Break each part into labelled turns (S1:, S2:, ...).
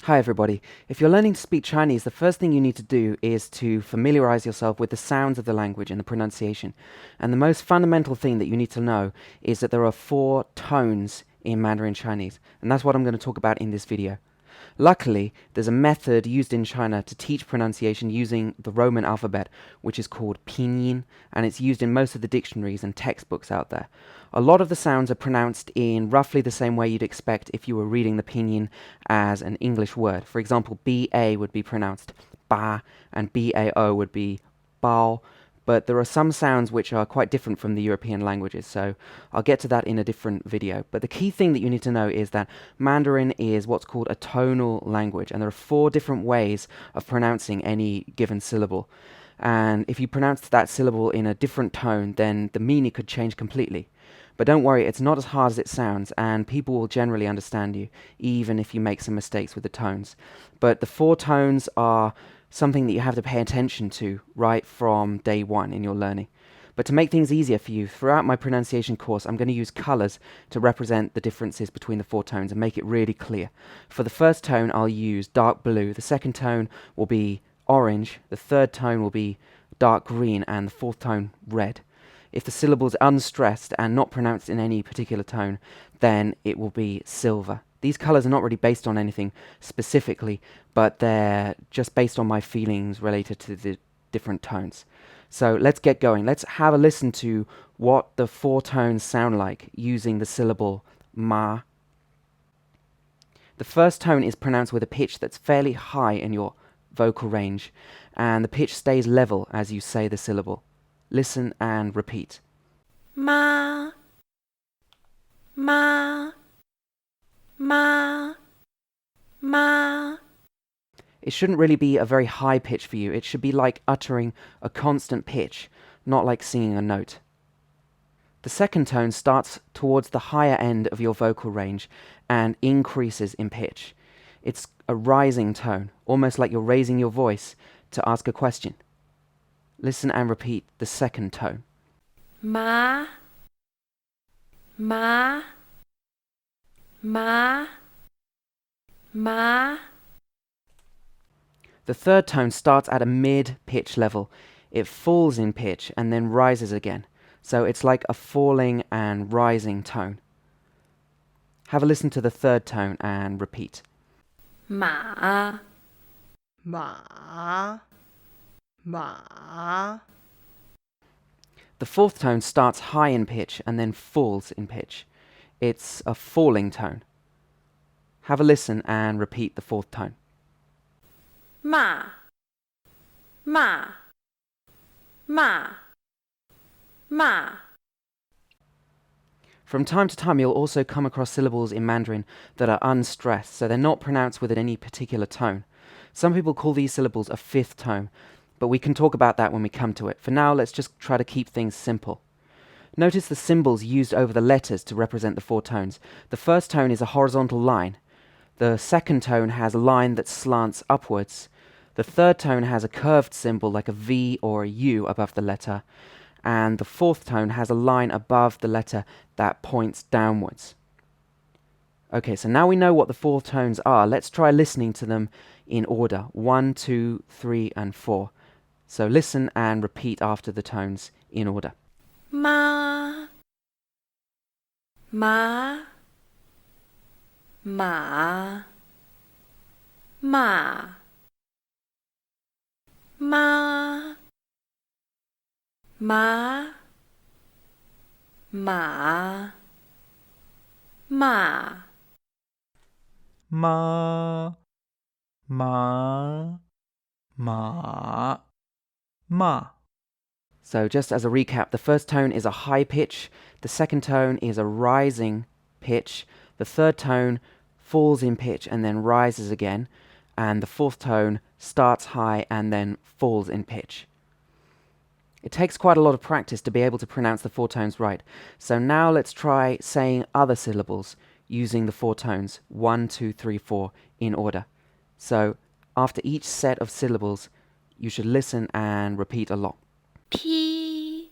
S1: Hi everybody. If you're learning to speak Chinese, the first thing you need to do is to familiarize yourself with the sounds of the language and the pronunciation. And the most fundamental thing that you need to know is that there are 4 tones in Mandarin Chinese, and that's what I'm going to talk about in this video. Luckily, there's a method used in China to teach pronunciation using the Roman alphabet, which is called pinyin, and it's used in most of the dictionaries and textbooks out there. A lot of the sounds are pronounced in roughly the same way you'd expect if you were reading the pinyin as an English word. For example, ba would be pronounced ba, and bao would be bao, but there are some sounds which are quite different from the European languages, so I'll get to that in a different video. But the key thing that you need to know is that Mandarin is what's called a tonal language, and there are 4 different ways of pronouncing any given syllable. And if you pronounce that syllable in a different tone, then the meaning could change completely. But don't worry, it's not as hard as it sounds, and people will generally understand you, even if you make some mistakes with the tones. But the 4 tones are something that you have to pay attention to right from day one in your learning. But to make things easier for you, throughout my pronunciation course, I'm going to use colours to represent the differences between the 4 tones and make it really clear. For the first tone, I'll use dark blue, the second tone will be orange, the third tone will be dark green, and the fourth tone red. If the syllable is unstressed and not pronounced in any particular tone, then it will be silver. These colours are not really based on anything specifically, but they're just based on my feelings related to the different tones. So let's get going. Let's have a listen to what the 4 tones sound like using the syllable ma. The first tone is pronounced with a pitch that's fairly high in your vocal range, and the pitch stays level as you say the syllable. Listen and repeat.
S2: Ma, ma, ma, ma.
S1: It shouldn't really be a very high pitch for you. It should be like uttering a constant pitch, not like singing a note. The second tone starts towards the higher end of your vocal range and increases in pitch. It's a rising tone, almost like you're raising your voice to ask a question. Listen and repeat the second tone.
S2: Ma, ma, ma, ma.
S1: The third tone starts at a mid-pitch level. It falls in pitch and then rises again. So it's like a falling and rising tone. Have a listen to the third tone and repeat.
S2: Ma,
S3: ma, ma.
S1: The fourth tone starts high in pitch and then falls in pitch. It's a falling tone. Have a listen and repeat the fourth tone.
S2: ma, ma, ma, ma.
S1: From time to time, you'll also come across syllables in Mandarin that are unstressed, so they're not pronounced with any particular tone. Some people call these syllables a fifth tone, but we can talk about that when we come to it. For now, let's just try to keep things simple. Notice the symbols used over the letters to represent the 4 tones. The first tone is a horizontal line. The second tone has a line that slants upwards. The third tone has a curved symbol like a V or a U above the letter. And the fourth tone has a line above the letter that points downwards. Okay, so now we know what the 4 tones are. Let's try listening to them in order. 1, 2, 3, and 4. So listen and repeat after the tones in order.
S2: Ma, ma, ma, ma, ma, ma, ma, ma.
S3: Ma, ma, ma, ma.
S1: So just as a recap, the first tone is a high pitch, the second tone is a rising pitch, the third tone falls in pitch and then rises again, and the fourth tone starts high and then falls in pitch. It takes quite a lot of practice to be able to pronounce the 4 tones right. So now let's try saying other syllables using the 4 tones, 1, 2, 3, 4, in order. So after each set of syllables, you should listen and repeat a lot.
S2: P,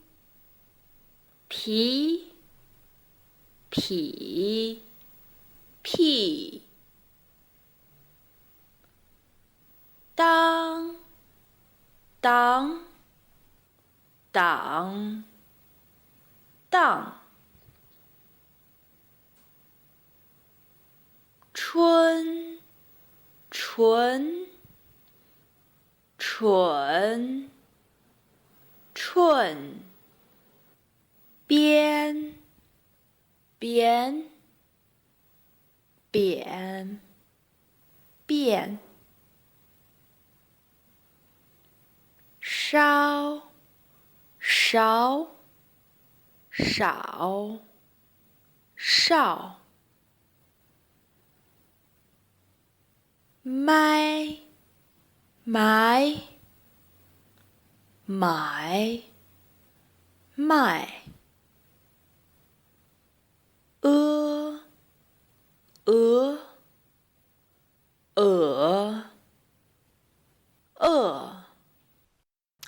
S2: 痞屁当当当当春春蠢蠢边边扁变烧烧少少麦埋买卖鹅鹅鹅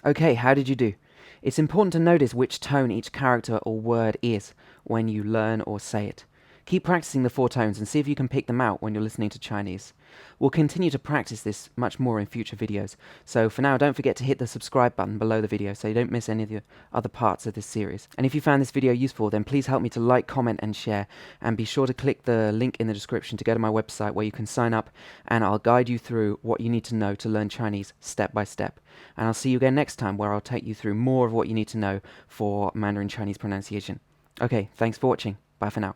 S1: Okay, how did you do? It's important to notice which tone each character or word is when you learn or say it. Keep practicing the 4 tones and see if you can pick them out when you're listening to Chinese. We'll continue to practice this much more in future videos, so for now don't forget to hit the subscribe button below the video so you don't miss any of the other parts of this series. And if you found this video useful, then please help me to like, comment and share, and be sure to click the link in the description to go to my website where you can sign up and I'll guide you through what you need to know to learn Chinese step by step. And I'll see you again next time where I'll take you through more of what you need to know for Mandarin Chinese pronunciation. Okay, thanks for watching. Bye for now.